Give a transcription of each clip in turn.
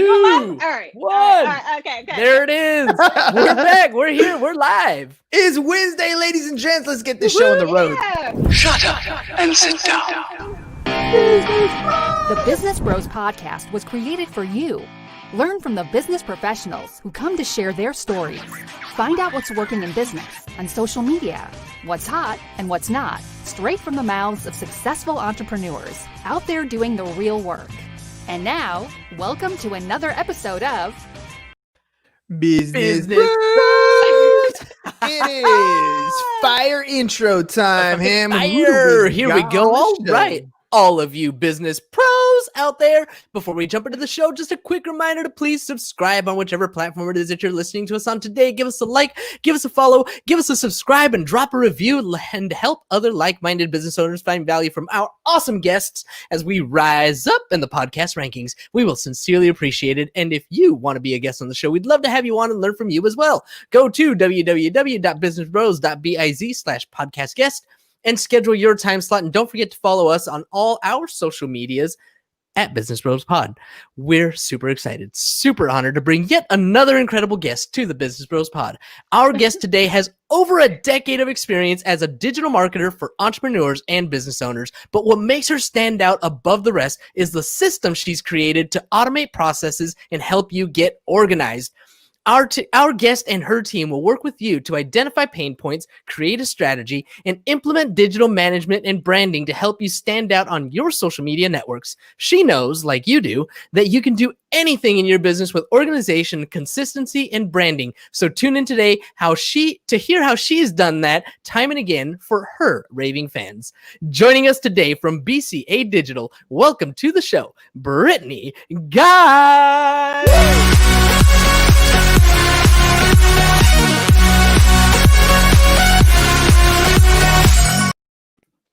All right. One. Okay. There it is. We're back. We're here. We're live. It's Wednesday, ladies and gents. Let's get this show on the road. Yeah. Shut up and sit down. The Business Bros Podcast was created for you. Learn from the business professionals who come to share their stories. Find out what's working in business and social media, what's hot and what's not, straight from the mouths of successful entrepreneurs out there doing the real work. And now, welcome to another episode of Business Bros. It is fire intro time, Ham. Fire. Here we go. All show? right. All of you business pros out there, before we jump into the show, just a quick reminder to please subscribe on whichever platform it is that you're listening to us on today. Give us a like, give us a follow, give us a subscribe, and drop a review and help other like-minded business owners find value from our awesome guests as we rise up in the podcast rankings. We will sincerely appreciate it. And if you want to be a guest on the show, we'd love to have you on and learn from you as well. Go to www.businessbros.biz/podcast guest and schedule your time slot. And don't forget to follow us on all our social medias at Business Bros Pod. We're super excited, super honored to bring yet another incredible guest to the Business Bros Pod. Our guest today has over a decade of experience as a digital marketer for entrepreneurs and business owners. But what makes her stand out above the rest is the system she's created to automate processes and help you get organized. Our guest and her team will work with you to identify pain points, create a strategy, and implement digital management and branding to help you stand out on your social media networks. She knows, like you do, that you can do anything in your business with organization, consistency, and branding. So tune in today to hear how she's done that time and again for her raving fans. Joining us today from BCA Digital, welcome to the show, Brittany Guy.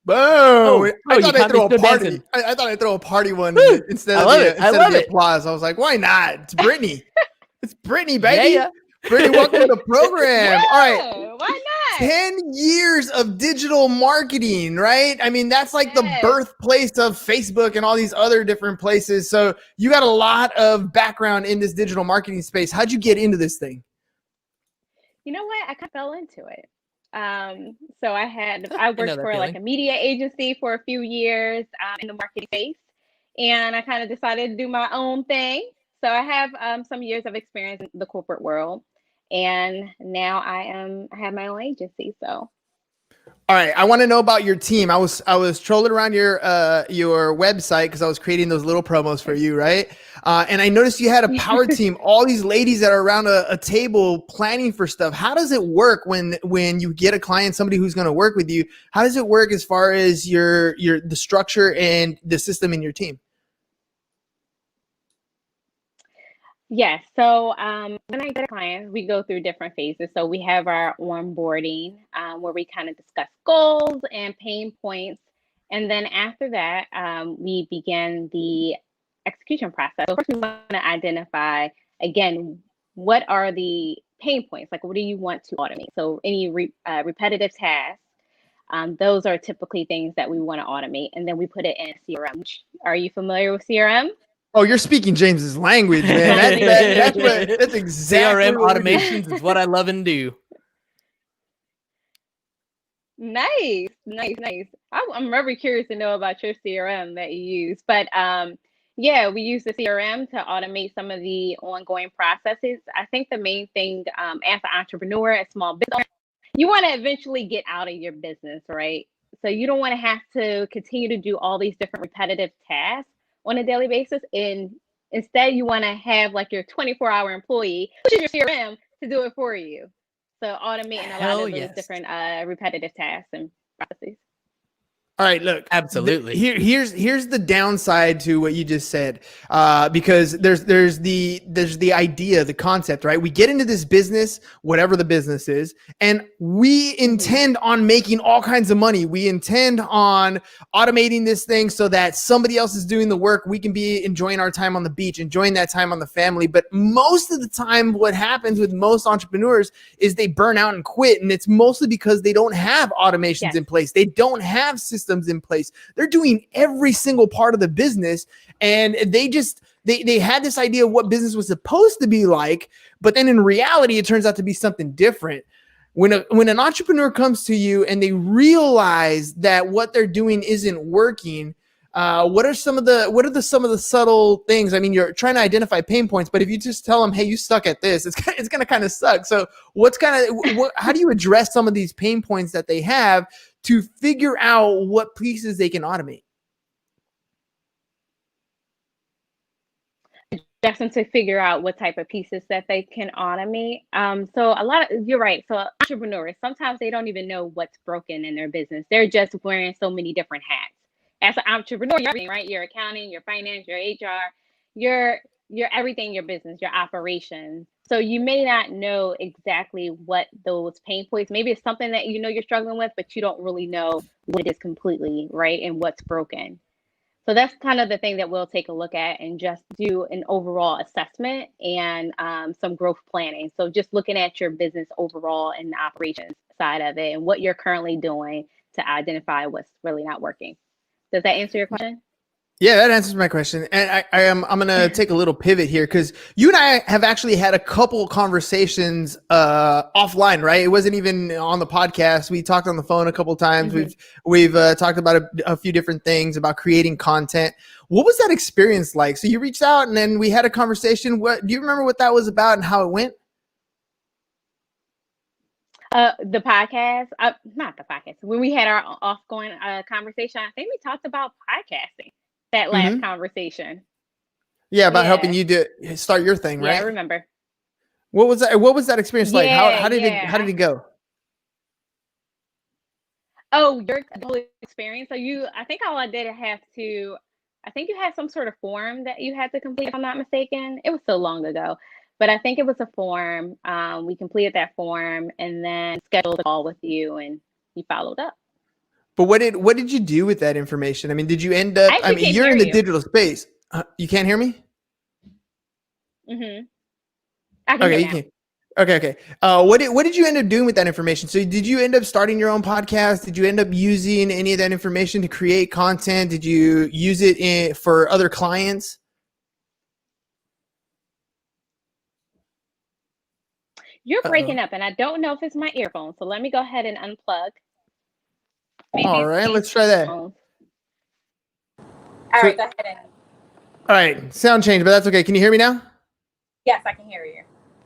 Boom! I thought I'd throw a party. I thought I'd throw a party one instead of the applause. I was like, why not? It's Brittany. It's Brittany, baby. Yeah. Brittany, welcome to the program. Yeah, all right. Why not? 10 years of digital marketing, right? I mean, that's like the birthplace of Facebook and all these other different places. So you got a lot of background in this digital marketing space. How'd you get into this thing? You know what? I kind of fell into it. So I worked for like a media agency for a few years in the marketing space, and I kind of decided to do my own thing. So I have some years of experience in the corporate world, and now I have my own agency. So. All right, I want to know about your team. I was trolling around your website because I was creating those little promos for you, right? And I noticed you had a power team, all these ladies that are around a table planning for stuff. How does it work when you get a client, somebody who's going to work with you? How does it work as far as the structure and the system in your team? Yes. So when I get a client, we go through different phases. So we have our onboarding where we kind of discuss goals and pain points. And then after that, we begin the execution process. So first we want to identify, again, what are the pain points? Like, what do you want to automate? So any repetitive tasks, those are typically things that we want to automate. And then we put it in CRM. Are you familiar with CRM? Oh, you're speaking James's language, man. That's exactly CRM automations is what I love and do. Nice. I'm very curious to know about your CRM that you use. But yeah, we use the CRM to automate some of the ongoing processes. I think the main thing as an entrepreneur, a small business owner, you want to eventually get out of your business, right? So you don't want to have to continue to do all these different repetitive tasks on a daily basis, and instead you want to have like your 24-hour employee, which is your CRM, to do it for you. So automating a lot of those different repetitive tasks and processes. All right, look, absolutely. Here's the downside to what you just said, because there's the idea, the concept, right? We get into this business, whatever the business is, and we intend on making all kinds of money. We intend on automating this thing so that somebody else is doing the work. We can be enjoying our time on the beach, enjoying that time on the family. But most of the time, what happens with most entrepreneurs is they burn out and quit, and it's mostly because they don't have automations in place. They don't have systems in place. They're doing every single part of the business, and they just they had this idea of what business was supposed to be like, but then in reality, it turns out to be something different. When an entrepreneur comes to you and they realize that what they're doing isn't working, what are some of the subtle things? I mean, you're trying to identify pain points, but if you just tell them, "Hey, you suck at this," it's going to kind of suck. So, how do you address some of these pain points that they have to figure out what pieces they can automate? Just to figure out what type of pieces that they can automate. So you're right. So entrepreneurs, sometimes they don't even know what's broken in their business. They're just wearing so many different hats. As an entrepreneur, you're everything, right? Your accounting, your finance, your HR, your everything, your business, your operations. So you may not know exactly what those pain points. Maybe it's something that you know you're struggling with, but you don't really know what it is completely, right? And what's broken. So that's kind of the thing that we'll take a look at and just do an overall assessment and some growth planning. So just looking at your business overall and the operations side of it and what you're currently doing to identify what's really not working. Does that answer your question? Yeah, that answers my question. And I'm going to take a little pivot here because you and I have actually had a couple conversations offline, right? It wasn't even on the podcast. We talked on the phone a couple times. Mm-hmm. We've talked about a few different things about creating content. What was that experience like? So you reached out and then we had a conversation. What do you remember what that was about and how it went? The podcast, not the podcast. When we had our off-going conversation, I think we talked about podcasting that last conversation. Yeah, about helping you start your thing, right? Yeah, I remember. What was that? What was that experience like? How did it go? Oh, your whole experience. So I think all I did I think you had some sort of form that you had to complete, if I'm not mistaken. It was so long ago, but I think it was a form. We completed that form and then scheduled a call with you and you followed up. But what did you do with that information? I mean, did you end up, I mean, you're in the digital space. You can't hear me? Mm-hmm. I can hear you now. can. Okay. What did you end up doing with that information? So did you end up starting your own podcast? Did you end up using any of that information to create content? Did you use it for other clients? You're breaking up and I don't know if it's my earphones. So let me go ahead and unplug. All right, let's try that. All right, go ahead and. All right, sound change, but that's okay. Can you hear me now? Yes, I can hear you.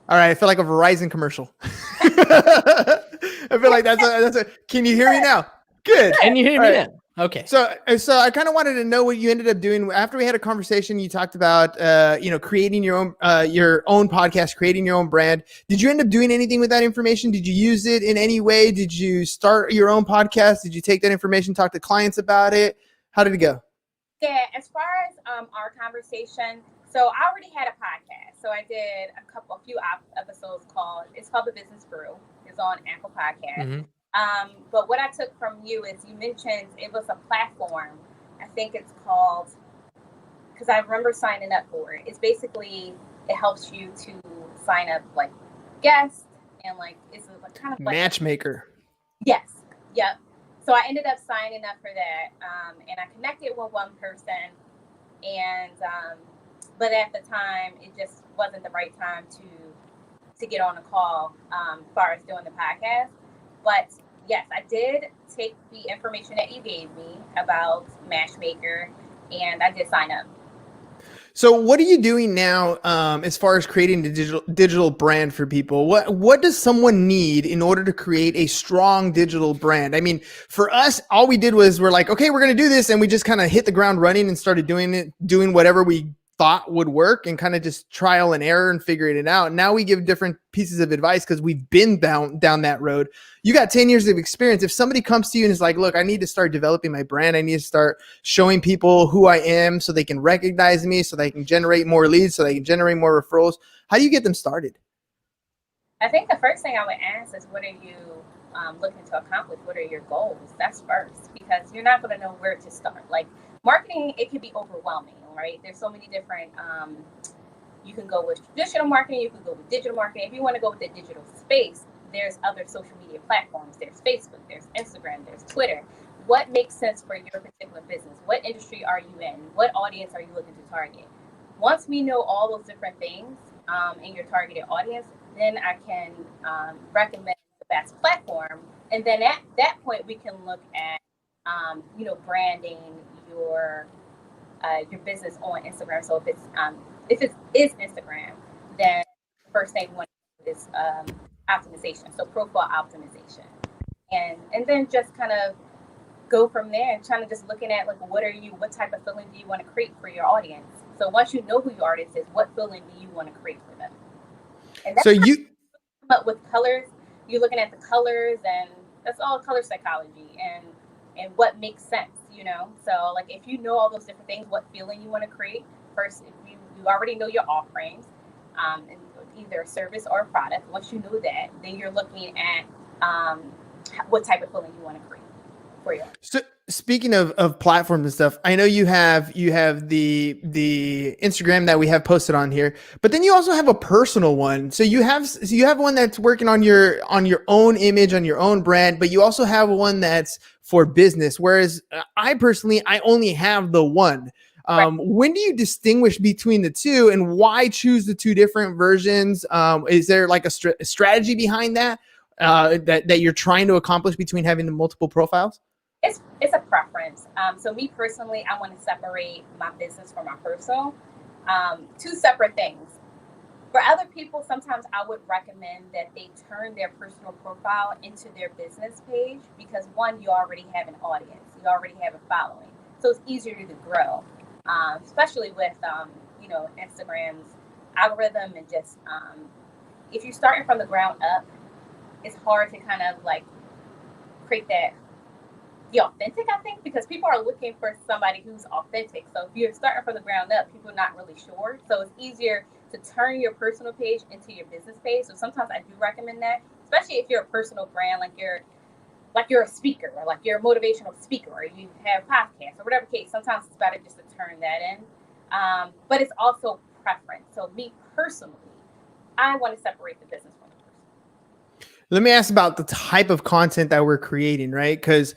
All right, I feel like a Verizon commercial. I feel like that's a. Can you hear me now? Good. Can you hear me now? Okay. So I kind of wanted to know what you ended up doing after we had a conversation. You talked about creating your own podcast, creating your own brand. Did you end up doing anything with that information? Did you use it in any way? Did you start your own podcast? Did you take that information, talk to clients about it? How did it go? Yeah, as far as our conversation, so I already had a podcast. So I did a few episodes it's called The Business Brew. It's on Apple Podcasts. Mm-hmm. But what I took from you is you mentioned it was a platform. I think it's called, because I remember signing up for it. It's basically, it helps you to sign up like guests and like, it's kind of like matchmaker. Yes. Yep. So I ended up signing up for that. And I connected with one person and, but at the time it just wasn't the right time to get on a call, as far as doing the podcast. But yes, I did take the information that you gave me about Matchmaker, and I did sign up. So what are you doing now as far as creating the digital brand for people? What does someone need in order to create a strong digital brand? I mean, for us, all we did was we're like, okay, we're going to do this. And we just kind of hit the ground running and started doing whatever we thought would work and kind of just trial and error and figuring it out. Now we give different pieces of advice because we've been down that road. You got 10 years of experience. If somebody comes to you and is like, look, I need to start developing my brand. I need to start showing people who I am so they can recognize me, so they can generate more leads, so they can generate more referrals. How do you get them started? I think the first thing I would ask is, what are you looking to accomplish? What are your goals? That's first, because you're not going to know where to start. Like marketing, it can be overwhelming, right? There's so many different, you can go with traditional marketing, you can go with digital marketing. If you want to go with the digital space, there's other social media platforms. There's Facebook, there's Instagram, there's Twitter. What makes sense for your particular business? What industry are you in? What audience are you looking to target? Once we know all those different things in your targeted audience, then I can recommend the best platform. And then at that point, we can look at, branding your business on Instagram. So if it is Instagram, then the first thing we want to do is optimization. So profile optimization, and then just kind of go from there and trying to just looking at like what type of feeling do you want to create for your audience. So once you know who your audience is, what feeling do you want to create for them? And that's So you come up with colors. You're looking at the colors, and that's all color psychology and what makes sense, So like if you know all those different things, what feeling you want to create first, if you already know your offerings, and either a service or a product. Once you know that, then you're looking at what type of feeling you want to create for you. So speaking of platforms and stuff, I know you have the Instagram that we have posted on here, but then you also have a personal one. So you have one that's working on your own image, on your own brand, but you also have one that's for business. Whereas I personally, I only have the one. Right. When do you distinguish between the two, and why choose the two different versions? Is there like a strategy behind that that you're trying to accomplish between having the multiple profiles? It's a preference. So me personally, I want to separate my business from my personal. Two separate things. For other people, sometimes I would recommend that they turn their personal profile into their business page because one, you already have an audience, you already have a following, so it's easier to grow, especially with Instagram's algorithm and just if you're starting from the ground up, it's hard to kind of like create that. Be authentic, I think, because people are looking for somebody who's authentic. So if you're starting from the ground up, people are not really sure. So it's easier to turn your personal page into your business page. So sometimes I do recommend that, especially if you're a personal brand, like you're a speaker or like you're a motivational speaker or you have podcasts or whatever case. Sometimes it's better just to turn that in. But it's also preference. So me personally, I want to separate the business from the person. Let me ask about the type of content that we're creating, right? Because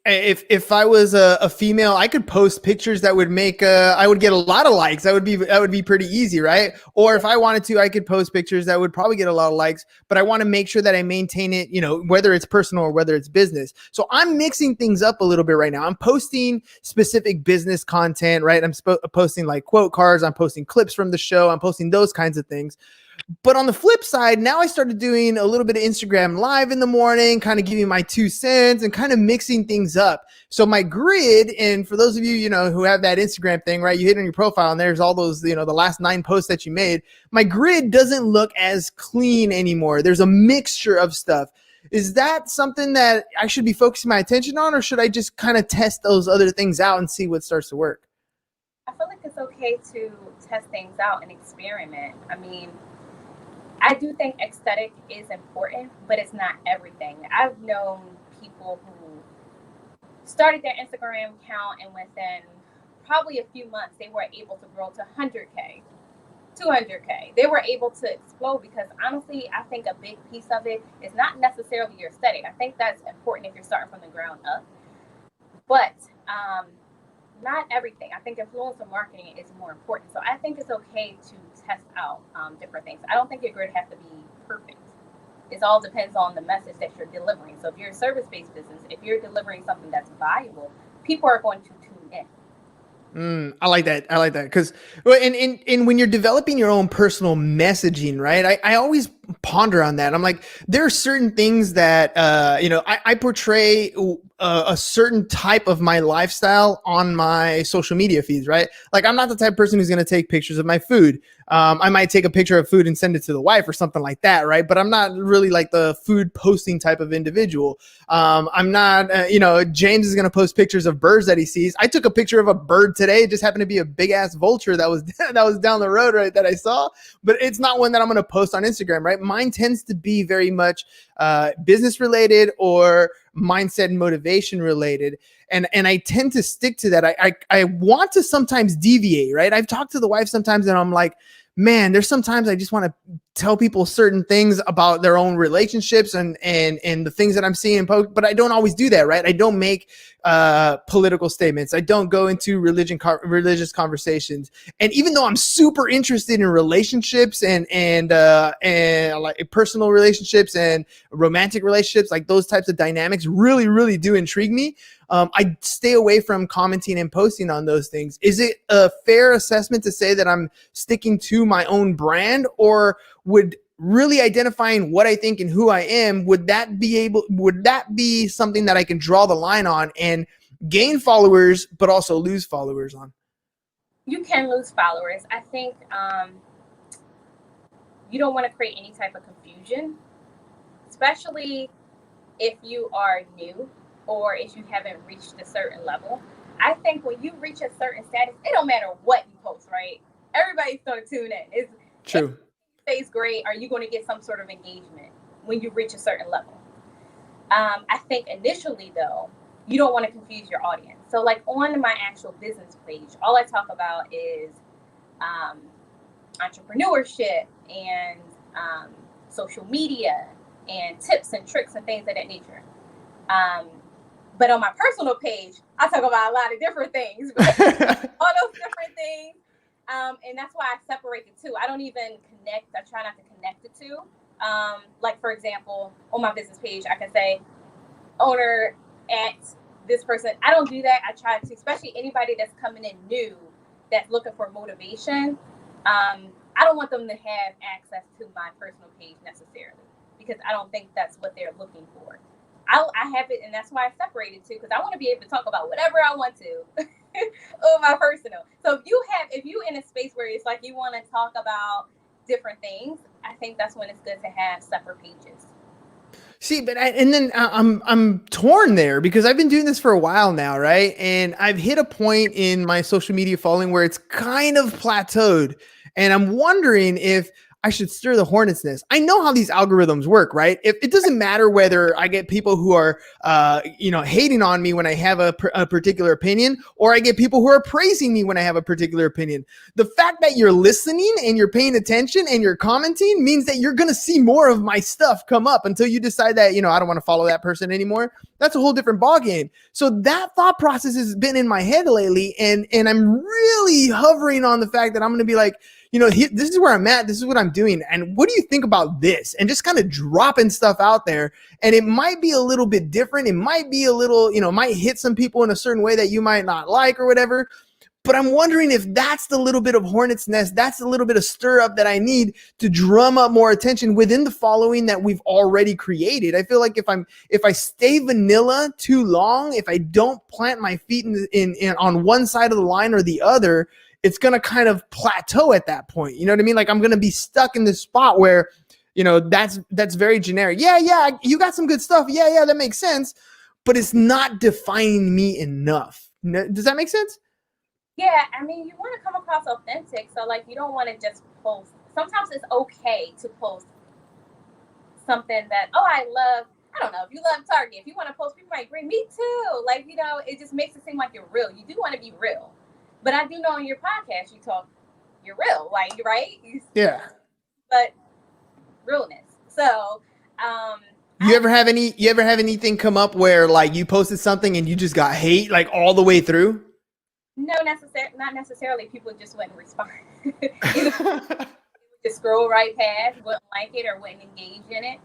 if I was a female, I could post pictures that would make I would get a lot of likes. That would be pretty easy, right? Or if I wanted to, I could post pictures that would probably get a lot of likes. But I want to make sure that I maintain it, whether it's personal or whether it's business. So I'm mixing things up a little bit right now. I'm posting specific business content, right? I'm posting like quote cards. I'm posting clips from the show. I'm posting those kinds of things. But on the flip side, now I started doing a little bit of Instagram live in the morning, kind of giving my 2 cents and kind of mixing things up. So my grid, and for those of you, who have that Instagram thing, right? You hit on your profile and there's all those, the last 9 posts that you made. My grid doesn't look as clean anymore. There's a mixture of stuff. Is that something that I should be focusing my attention on, or should I just kind of test those other things out and see what starts to work? I feel like it's okay to test things out and experiment. I mean, I do think aesthetic is important, but it's not everything. I've known people who started their Instagram account and within probably a few months, they were able to grow to 100K, 200K. They were able to explode because honestly, I think a big piece of it is not necessarily your aesthetic. I think that's important if you're starting from the ground up, but not everything. I think influencer marketing is more important. So I think it's okay to test out different things. I don't think your grid has to be perfect. It all depends on the message that you're delivering. So if you're a service-based business, if you're delivering something that's valuable, people are going to tune in. I like that. Because and when you're developing your own personal messaging, right? I always ponder on that. I'm like, there are certain things that, I portray a certain type of my lifestyle on my social media feeds, right? Like I'm not the type of person who's going to take pictures of my food. I might take a picture of food and send it to the wife or something like that, right? But I'm not really like the food posting type of individual. I'm not, James is going to post pictures of birds that he sees. I took a picture of a bird today. It just happened to be a big ass vulture that was down the road, right, that I saw. But it's not one that I'm going to post on Instagram, right? Mine tends to be very much business related or mindset and motivation related. And I tend to stick to that. I want to sometimes deviate, right? I've talked to the wife sometimes and I'm like, man, there's sometimes I just want to tell people certain things about their own relationships and the things that I'm seeing in post, but I don't always do that, right? I don't make political statements. I don't go into religious conversations. And even though I'm super interested in relationships and like personal relationships and romantic relationships, like those types of dynamics really, really do intrigue me. I stay away from commenting and posting on those things. Is it a fair assessment to say that I'm sticking to my own brand, or would really identifying what I think and who I am, would that be something that I can draw the line on and gain followers, but also lose followers on? You can lose followers. I think you don't want to create any type of confusion, especially if you are new or if you haven't reached a certain level. I think when you reach a certain status, it don't matter what you post, right? Everybody's going to tune in. It's true. If it stays great, are you going to get some sort of engagement when you reach a certain level? I think initially, though, you don't want to confuse your audience. So like on my actual business page, all I talk about is entrepreneurship and social media and tips and tricks and things of that nature. But on my personal page, I talk about a lot of different things, all those different things. And that's why I separate the two. I don't even connect. I try not to connect the two. Like, for example, on my business page, I can say owner at this person. I don't do that. I try to, especially anybody that's coming in new, that's looking for motivation. I don't want them to have access to my personal page necessarily, because I don't think that's what they're looking for. I have it, and that's why I separated too, because I want to be able to talk about whatever I want to on my personal. So if you in a space where it's like you want to talk about different things, I think that's when it's good to have separate pages. See, but I'm torn there, because I've been doing this for a while now, right? And I've hit a point in my social media following where it's kind of plateaued, and I'm wondering if I should stir the hornet's nest. I know how these algorithms work, right? If it doesn't matter whether I get people who are, hating on me when I have a particular opinion, or I get people who are praising me when I have a particular opinion. The fact that you're listening and you're paying attention and you're commenting means that you're going to see more of my stuff come up until you decide that, I don't want to follow that person anymore. That's a whole different ballgame. So that thought process has been in my head lately. And I'm really hovering on the fact that I'm going to be like, this is where I'm at. This is what I'm doing. And what do you think about this? And just kind of dropping stuff out there. And it might be a little bit different. It might be a little, might hit some people in a certain way that you might not like or whatever. But I'm wondering if that's the little bit of hornet's nest, that's the little bit of stir up that I need to drum up more attention within the following that we've already created. I feel like if I stay vanilla too long, if I don't plant my feet in on one side of the line or the other, it's going to kind of plateau at that point. You know what I mean? Like I'm going to be stuck in this spot where, that's very generic. Yeah, you got some good stuff. Yeah, that makes sense. But it's not defining me enough. Does that make sense? Yeah, I mean, you want to come across authentic. So like, you don't want to just post. Sometimes it's okay to post something that, I love. I don't know, if you love Target, if you want to post, people might agree, me too. Like, it just makes it seem like you're real. You do want to be real. But I do know on your podcast, you're real, like, right? Yeah. But realness. So, you ever have anything come up where like you posted something and you just got hate like all the way through? No, not necessarily. People just wouldn't respond. Just scroll right past, wouldn't like it or wouldn't engage in it.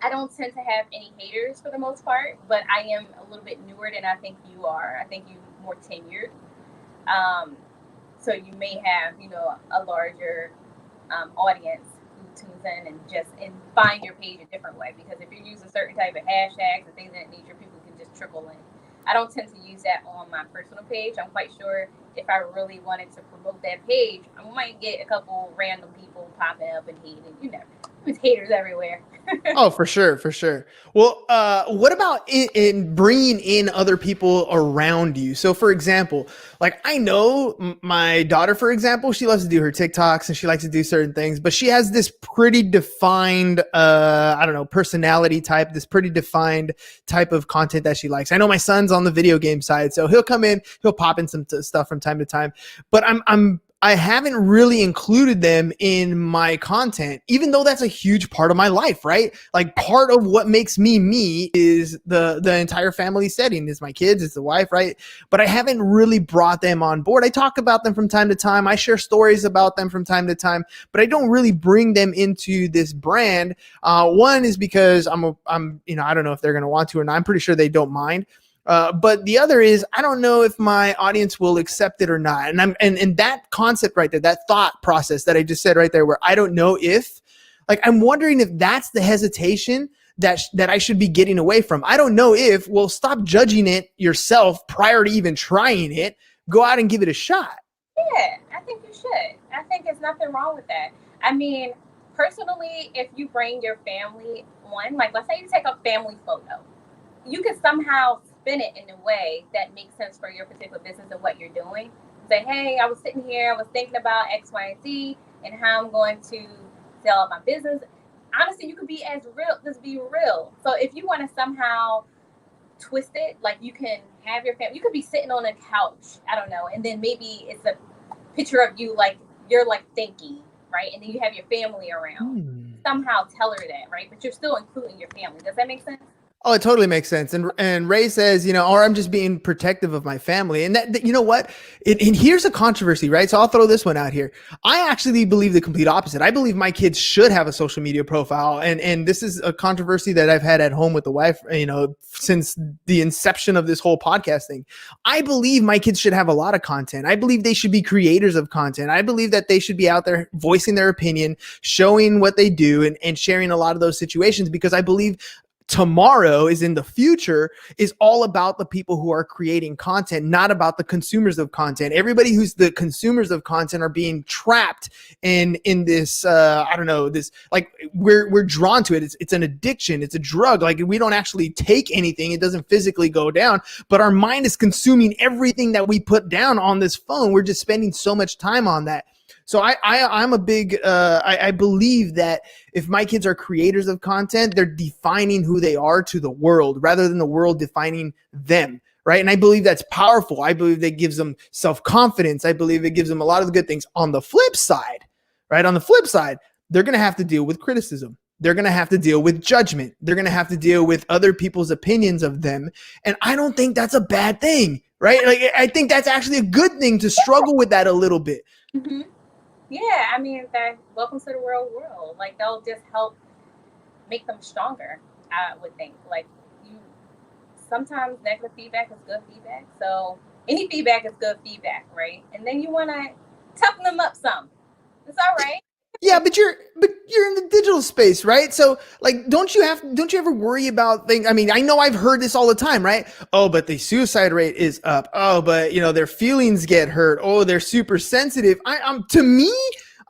I don't tend to have any haters for the most part, but I am a little bit newer than I think you are. I think you're more tenured. So you may have, a larger audience who tunes in and find your page a different way. Because if you're using certain type of hashtags and things of that nature, people can just trickle in. I don't tend to use that on my personal page. I'm quite sure if I really wanted to promote that page, I might get a couple random people popping up and hating. There's haters everywhere. Oh, for sure. Well, what about in bringing in other people around you? So, for example, like I know my daughter, for example, she loves to do her TikToks and she likes to do certain things, but she has this pretty defined, personality type, this pretty defined type of content that she likes. I know my son's on the video game side, so he'll come in, he'll pop in some stuff from time to time, but I haven't really included them in my content, even though that's a huge part of my life, right? Like part of what makes me is the entire family setting, is my kids, it's the wife, right? But I haven't really brought them on board. I talk about them from time to time. I share stories about them from time to time, but I don't really bring them into this brand. One is because I'm, I don't know if they're going to want to or not. I'm pretty sure they don't mind. But the other is, I don't know if my audience will accept it or not. And that concept right there, that thought process that I just said right there, where I don't know if, like, I'm wondering if that's the hesitation that I should be getting away from. I don't know if, well, stop judging it yourself prior to even trying it. Go out and give it a shot. Yeah, I think you should. I think there's nothing wrong with that. I mean, personally, if you bring your family on, like, let's say you take a family photo, you can somehow spin it in a way that makes sense for your particular business and what you're doing. Say, hey, I was sitting here, I was thinking about X, Y, and Z and how I'm going to sell my business. Honestly, you could be as real, just be real. So if you want to somehow twist it, like you can have your family, you could be sitting on a couch, I don't know, and then maybe it's a picture of you, like you're like thinking, right? And then you have your family around. Somehow tell her that, right? But you're still including your family. Does that make sense? Oh, it totally makes sense. And Ray says, or I'm just being protective of my family. And that you know what? And here's a controversy, right? So I'll throw this one out here. I actually believe the complete opposite. I believe my kids should have a social media profile. And this is a controversy that I've had at home with the wife, since the inception of this whole podcast thing. I believe my kids should have a lot of content. I believe they should be creators of content. I believe that they should be out there voicing their opinion, showing what they do, and sharing a lot of those situations, because I believe tomorrow is in the future is all about the people who are creating content, not about the consumers of content. Everybody who's the consumers of content are being trapped in this, this, like we're drawn to it. It's an addiction. It's a drug. Like we don't actually take anything. It doesn't physically go down, but our mind is consuming everything that we put down on this phone. We're just spending so much time on that. So I'm a big, I believe that if my kids are creators of content, they're defining who they are to the world rather than the world defining them, right? And I believe that's powerful. I believe that gives them self-confidence. I believe it gives them a lot of the good things. On the flip side, right? On the flip side, they're going to have to deal with criticism. They're going to have to deal with judgment. They're going to have to deal with other people's opinions of them. And I don't think that's a bad thing, right? Like, I think that's actually a good thing to struggle with that a little bit. Mm-hmm. Yeah, I mean, that welcome to the real world. Like, they'll just help make them stronger, I would think. Like, sometimes negative feedback is good feedback. So any feedback is good feedback, right? And then you want to toughen them up some. It's all right. Yeah, but you're in the digital space, right? So like, don't you ever worry about things? I mean, I know I've heard this all the time, right? Oh, but the suicide rate is up. Oh, but their feelings get hurt. Oh, they're super sensitive. To me,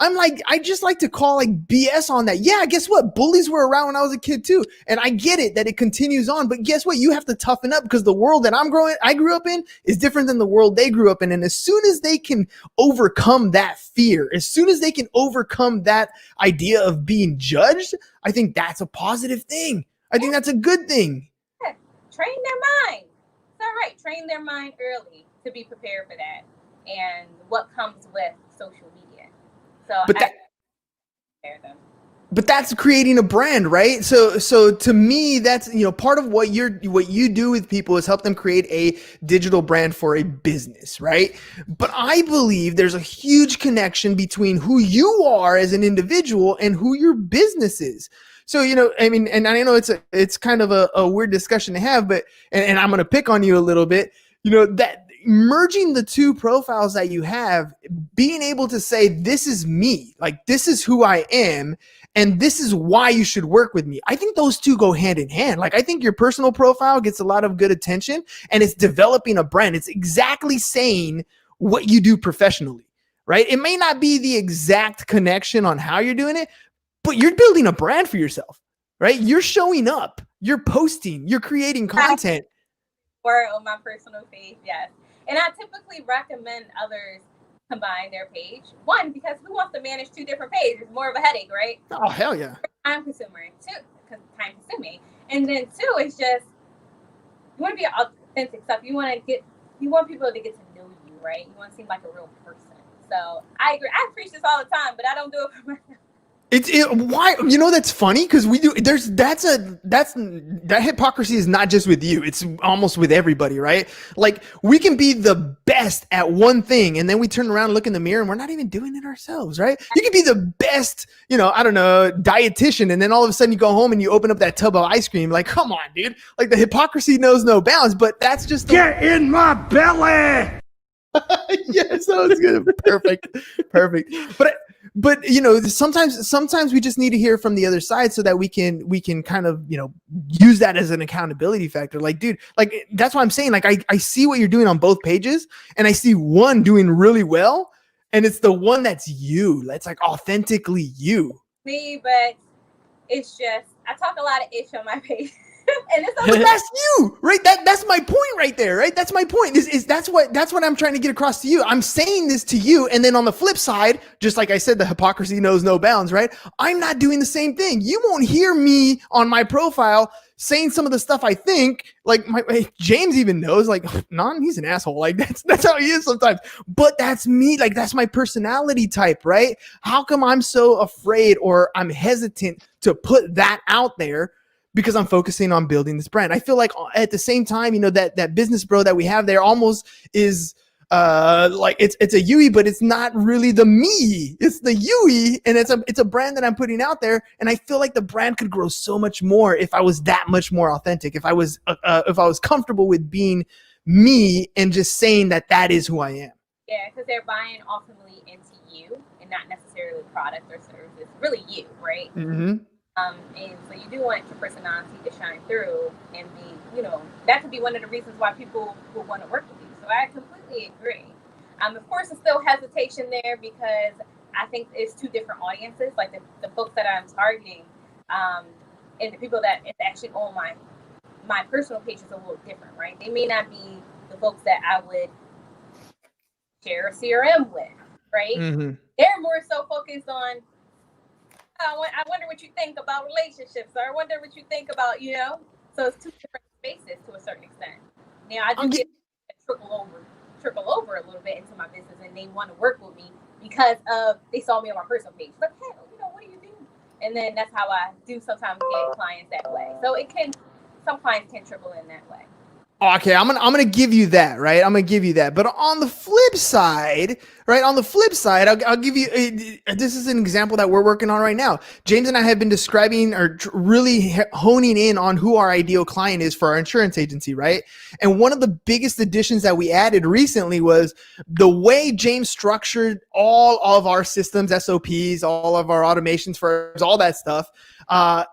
I'm like, I just like to call like BS on that. Yeah, guess what? Bullies were around when I was a kid too. And I get it that it continues on, but guess what? You have to toughen up because the world that I grew up in is different than the world they grew up in. And as soon as they can overcome that fear, as soon as they can overcome that idea of being judged, I think that's a positive thing. I think that's a good thing. Yeah. Train their mind. It's all right. Train their mind early to be prepared for that and what comes with social media. So but that's creating a brand, right? So to me, that's part of what you do with people is help them create a digital brand for a business, right? But I believe there's a huge connection between who you are as an individual and who your business is. So, I mean, and I know it's kind of a weird discussion to have, but and I'm going to pick on you a little bit, that merging the two profiles that you have, being able to say, this is me, like this is who I am, and this is why you should work with me. I think those two go hand in hand. Like, I think your personal profile gets a lot of good attention and it's developing a brand. It's exactly saying what you do professionally, right? It may not be the exact connection on how you're doing it, but you're building a brand for yourself, right? You're showing up, you're posting, you're creating content. Or on my personal page, yes. And I typically recommend others combine their page. One, because who wants to manage two different pages? It's more of a headache, right? Oh, hell yeah. Time consuming. Time consuming. And then two, it's just, you want to be authentic stuff. You want people to get to know you, right? You want to seem like a real person. So I agree. I preach this all the time, but I don't do it for myself. Why, that's funny because we do. That hypocrisy is not just with you. It's almost with everybody, right? Like we can be the best at one thing, and then we turn around and look in the mirror, and we're not even doing it ourselves, right? You can be the best, I don't know, dietitian, and then all of a sudden you go home and you open up that tub of ice cream. Like, come on, dude! Like the hypocrisy knows no bounds. But that's just Get in my belly! Yes, that was good. Perfect. But sometimes we just need to hear from the other side so that we can kind of use that as an accountability factor. Like, dude, like that's what I'm saying. Like I see what you're doing on both pages, and I see one doing really well, and it's the one that's you. That's like authentically you. Me, but it's just I talk a lot of ish on my page. And it's but that's you, right? That's my point right there, right? That's my point. That's what I'm trying to get across to you. I'm saying this to you, and then on the flip side, just like I said, the hypocrisy knows no bounds, right? I'm not doing the same thing. You won't hear me on my profile saying some of the stuff I think. Like James even knows, like, he's an asshole. Like that's how he is sometimes. But that's me. Like that's my personality type, right? How come I'm so afraid or I'm hesitant to put that out there? Because I'm focusing on building this brand. I feel like at the same time, that business bro that we have there almost is like it's a Yui, but it's not really the me. It's the Yui, and it's a brand that I'm putting out there. And I feel like the brand could grow so much more if I was that much more authentic. If I was comfortable with being me and just saying that is who I am. Yeah, because they're buying ultimately into you and not necessarily product or service. It's really you, right? Mm-hmm. And so you do want your personality to shine through and be, that could be one of the reasons why people will want to work with you. So I completely agree. Of course, there's still hesitation there because I think it's two different audiences. Like the folks that I'm targeting and the people that it's actually on my personal page is a little different, right? They may not be the folks that I would share a CRM with, right? Mm-hmm. They're more so focused on I wonder what you think about relationships, or I wonder what you think about, So it's two different spaces to a certain extent. Now I do get trickle over a little bit into my business, and they want to work with me because they saw me on my personal page. Like, hey, what do you do? And then that's how I do sometimes get clients that way. So some clients can trickle in that way. Okay, I'm gonna give you that, right? I'm gonna give you that. But on the flip side, right? I'll give you. This is an example that we're working on right now. James and I have been describing or really honing in on who our ideal client is for our insurance agency, right? And one of the biggest additions that we added recently was the way James structured all of our systems, SOPs, all of our automations for all that stuff.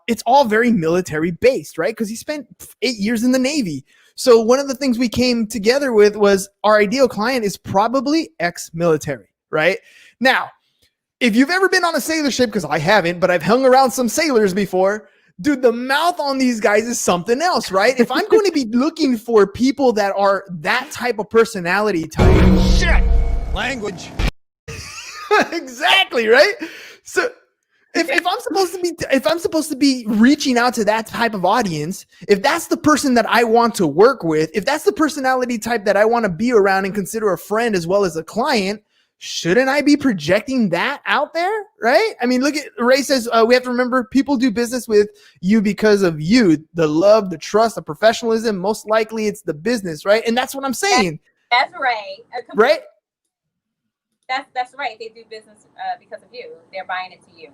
It's all very military based, right? Because he spent 8 years in the Navy. So one of the things we came together with was our ideal client is probably ex-military, right? Now, if you've ever been on a sailor ship, because I haven't, but I've hung around some sailors before, dude, the mouth on these guys is something else, right? If I'm going to be looking for people that are that type of personality type. Shit! Language. Exactly, right? So if I'm supposed to be reaching out to that type of audience, if that's the person that I want to work with, if that's the personality type that I want to be around and consider a friend as well as a client, shouldn't I be projecting that out there? Right? I mean, look at Ray says, we have to remember people do business with you because of you, the love, the trust, the professionalism. Most likely it's the business, right? And that's what I'm saying. That's right. Right? That's right. They do business because of you. They're buying it to you.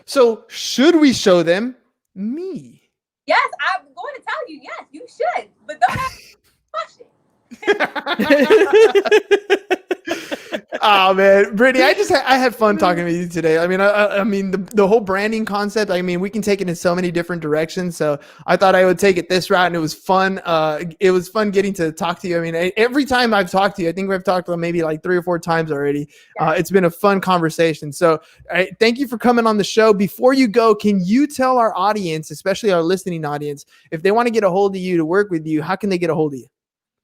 So should we show them me? Yes, I'm going to tell you. Yes, you should, but don't ask question. Oh man, Brittany, I had fun talking with you today. I mean, the whole branding concept. I mean, we can take it in so many different directions. So I thought I would take it this route, and it was fun. It was fun getting to talk to you. I mean, every time I've talked to you, I think we've talked maybe like 3 or 4 times already. It's been a fun conversation. So thank you for coming on the show. Before you go, can you tell our audience, especially our listening audience, if they want to get a hold of you to work with you, how can they get a hold of you?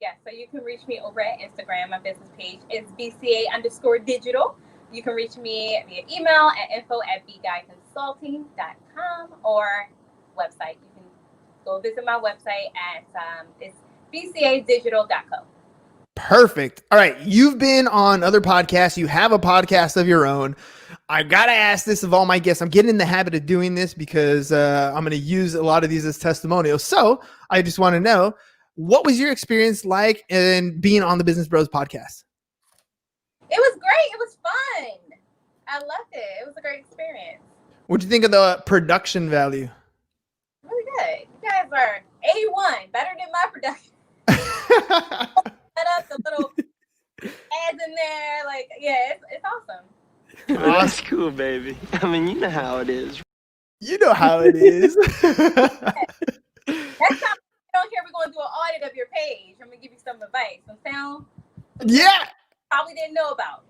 Yeah, so you can reach me over at Instagram. My business page is BCA_digital. You can reach me via email at info@bguyconsulting.com or website. You can go visit my website at it's bcadigital.co. Perfect. All right. You've been on other podcasts. You have a podcast of your own. I got to ask this of all my guests. I'm getting in the habit of doing this because I'm going to use a lot of these as testimonials. So I just want to know, what was your experience like in being on the Business Bros podcast? It was great. It was fun. I loved it. It was a great experience. What'd you think of the production value? Really good. You guys are A1, better than my production. Set up the little ads in there. Like, yeah, it's awesome. Well, that's cool, baby. I mean, you know how it is. You know how it is. Next time you don't care, we're going to do an audit of your page. I'm going to give you some advice. Some sound. Yeah. Probably didn't know about.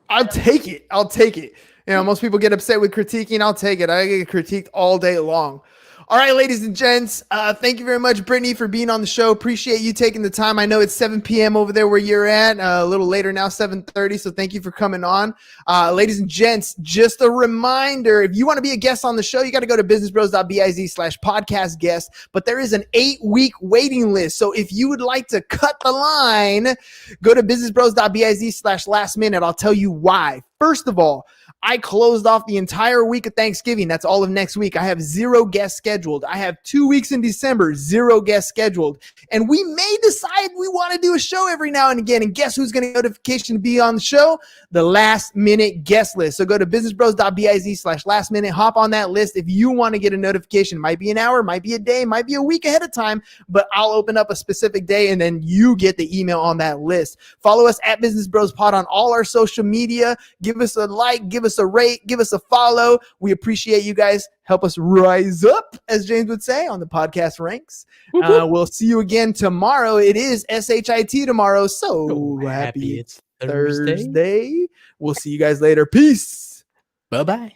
I'll take it. I'll take it. You know, most people get upset with critiquing. I'll take it. I get critiqued all day long. All right, ladies and gents, thank you very much, Brittany, for being on the show. Appreciate you taking the time. I know it's 7 p.m. over there where you're at, a little later now, 7:30. So thank you for coming on. Ladies and gents, just a reminder, if you want to be a guest on the show, you got to go to businessbros.biz/podcast guest. But there is an 8-week waiting list. So if you would like to cut the line, go to businessbros.biz/last minute. I'll tell you why. First of all, I closed off the entire week of Thanksgiving. That's all of next week. I have 0 guests scheduled. I have 2 weeks in December, 0 guests scheduled. And we may decide we want to do a show every now and again. And guess who's going to get a notification to be on the show? The last minute guest list. So go to businessbros.biz/last minute. Hop on that list if you want to get a notification. Might be an hour, might be a day, might be a week ahead of time, but I'll open up a specific day and then you get the email on that list. Follow us at Business Bros Pod on all our social media. Give us a like, give us a rate, give us a follow. We appreciate you guys. Help us rise up, as James would say, on the podcast ranks. We'll see you again tomorrow. It is SHIT tomorrow. So happy it's Thursday. We'll see you guys later. Peace. Bye-bye.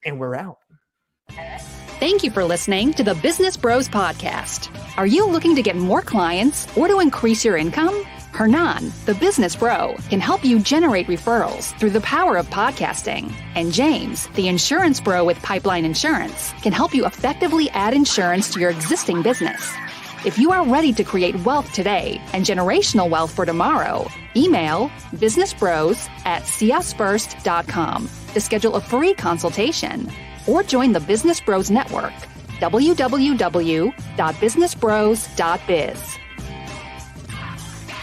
And we're out. Thank you for listening to the Business Bros Podcast. Are you looking to get more clients or to increase your income? Hernan, the business bro, can help you generate referrals through the power of podcasting. And James, the insurance bro with Pipeline Insurance, can help you effectively add insurance to your existing business. If you are ready to create wealth today and generational wealth for tomorrow, email businessbros@seeusfirst.com to schedule a free consultation or join the Business Bros Network, www.businessbros.biz.